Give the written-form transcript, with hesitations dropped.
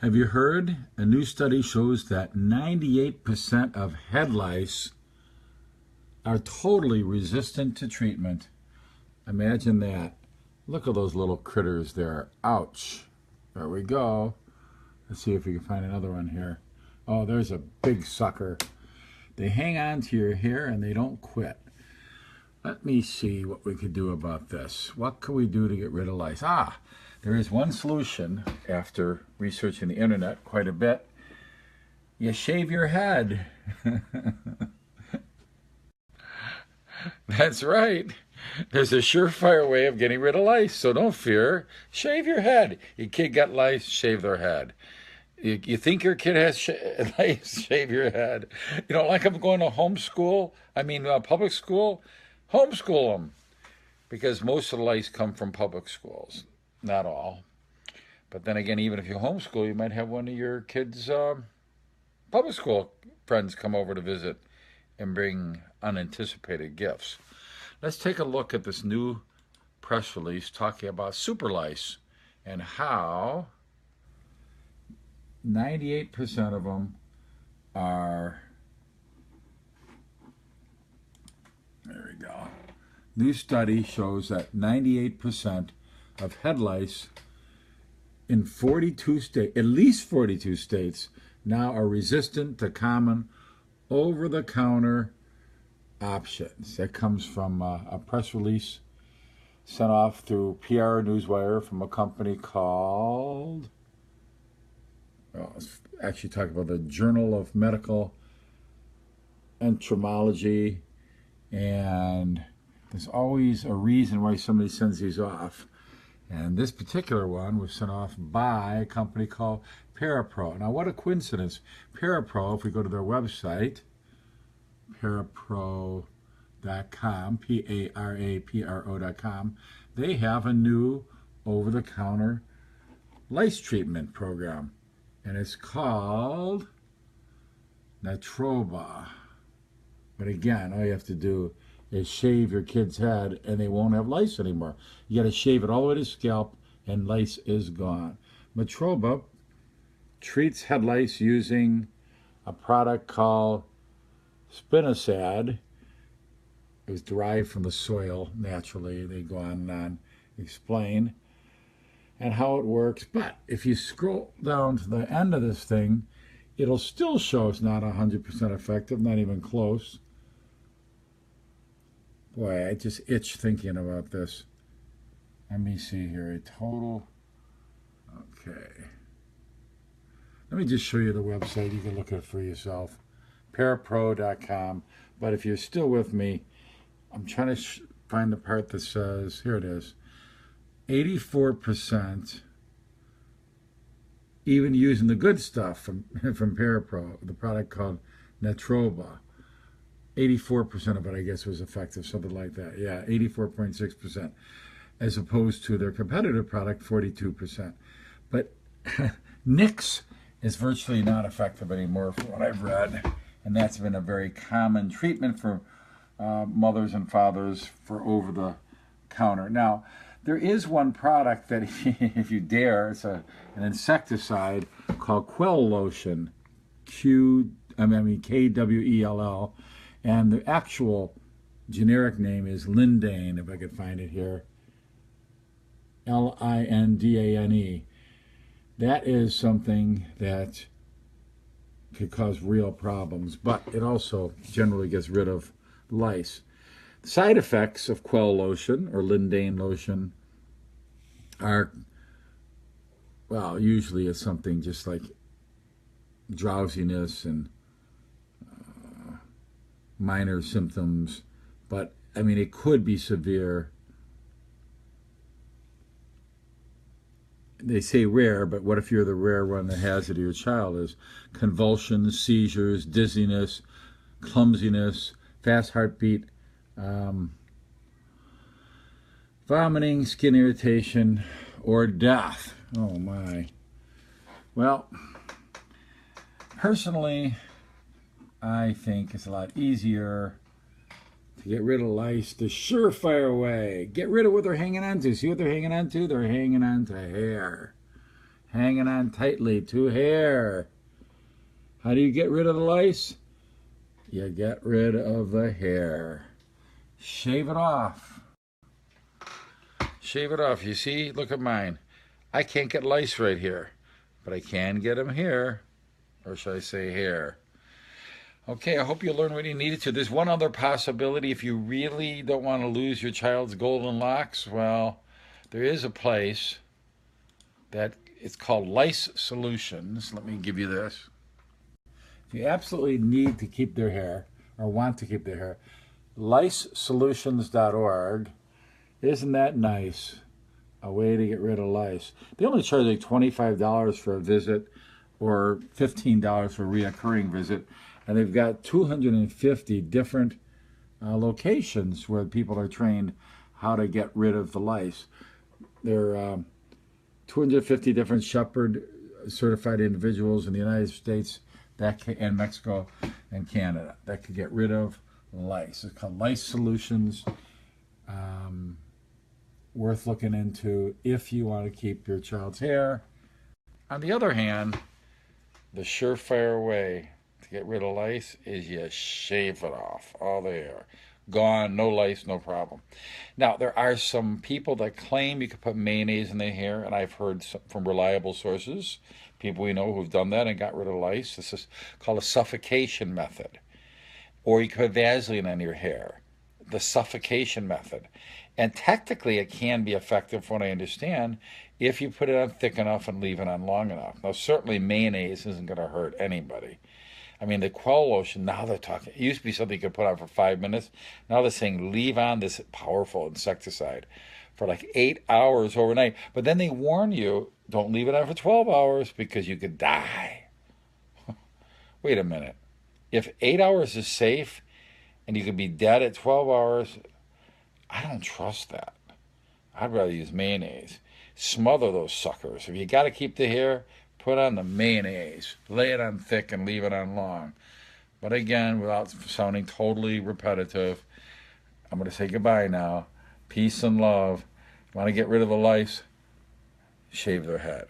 Have you heard? A new study shows that 98% of head lice are totally resistant to treatment. Imagine that. Look at those little critters there. Ouch. There we go. Let's see if we can find another one here. Oh, there's a big sucker. They hang on to your hair and they don't quit. Let me see what we could do about this. What can we do to get rid of lice? There is one solution after researching the internet quite a bit. You shave your head. That's right. There's a surefire way of getting rid of lice, so don't fear. Shave your head. Your kid got lice, shave their head. You think your kid has lice, shave your head. You don't like them going to public school? Homeschool them. Because most of the lice come from public schools. Not all. But then again, even if you homeschool, you might have one of your kids' public school friends come over to visit and bring unanticipated gifts. Let's take a look at this new press release talking about super lice and how 98% of them are, there we go. New study shows that 98% of head lice in 42 states, at least 42 states, now are resistant to common over-the-counter options. That comes from a press release sent off through PR Newswire from a company called, it's actually talking about the Journal of Medical Entomology, and there's always a reason why somebody sends these off. And this particular one was sent off by a company called Parapro. Now, what a coincidence. Parapro, if we go to their website, parapro.com, Parapro.com, they have a new over-the-counter lice treatment program. And it's called Natroba. But again, all you have to do is shave your kid's head and they won't have lice anymore. You got to shave it all the way to the scalp and lice is gone. Natroba treats head lice using a product called spinosad. It was derived from the soil naturally. They go on and explain and how it works. But if you scroll down to the end of this thing, it'll still show it's not 100% effective, not even close. Boy, I just itch thinking about this. Let me see here, a total, okay. Let me just show you the website. You can look at it for yourself, parapro.com. But if you're still with me, I'm trying to find the part that says, here it is, 84%, even using the good stuff from Parapro, the product called Natroba. 84% of it, I guess, was effective, something like that. Yeah, 84.6%, as opposed to their competitive product, 42%. But Nix is virtually not effective anymore from what I've read, and that's been a very common treatment for mothers and fathers for over-the-counter. Now, there is one product that, if you dare, it's an insecticide called Quell Lotion, Kwell, and the actual generic name is Lindane, if I could find it here, Lindane. That is something that could cause real problems, but it also generally gets rid of lice. Side effects of Quell Lotion or Lindane Lotion are, well, usually it's something just like drowsiness and minor symptoms, but I mean, it could be severe. They say rare, but what if you're the rare one that has it, or your child is? Convulsions, seizures, dizziness, clumsiness, fast heartbeat, vomiting, skin irritation, or death. Oh my. Well, personally, I think it's a lot easier to get rid of lice the surefire way. Get rid of what they're hanging on to. See what they're hanging on to? They're hanging on to hair. hanging on tightly to hair. How do you get rid of the lice? You get rid of the hair. Shave it off. Shave it off. You see? Look at mine. I can't get lice right here, but I can get them here. Or should I say hair? Okay, I hope you learned what you needed to. There's one other possibility. If you really don't want to lose your child's golden locks, well, there is a place that it's called Lice Solutions. Let me give you this. If you absolutely need to keep their hair or want to keep their hair, licesolutions.org. Isn't that nice? A way to get rid of lice. They only charge like $25 for a visit or $15 for a reoccurring visit. And they've got 250 different locations where people are trained how to get rid of the lice. There are 250 different Shepherd certified individuals in the United States and Mexico and Canada that could get rid of lice. It's called Lice Solutions. Worth looking into if you want to keep your child's hair. On the other hand, the surefire way to get rid of lice is you shave it off, all the hair. Gone, no lice, no problem. Now, there are some people that claim you could put mayonnaise in their hair, and I've heard from reliable sources, people we know who've done that and got rid of lice. This is called a suffocation method. Or you could put Vaseline on your hair, the suffocation method. And technically, it can be effective, from what I understand, if you put it on thick enough and leave it on long enough. Now, certainly mayonnaise isn't going to hurt anybody. I mean, the Quell lotion, now they're talking, it used to be something you could put on for 5 minutes. Now they're saying leave on this powerful insecticide for like 8 hours overnight. But then they warn you, don't leave it on for 12 hours because you could die. Wait a minute. If 8 hours is safe and you could be dead at 12 hours, I don't trust that. I'd rather use mayonnaise. Smother those suckers. If you got to keep the hair, put on the mayonnaise. Lay it on thick and leave it on long. But again, without sounding totally repetitive, I'm going to say goodbye now. Peace and love. Want to get rid of the lice? Shave their head.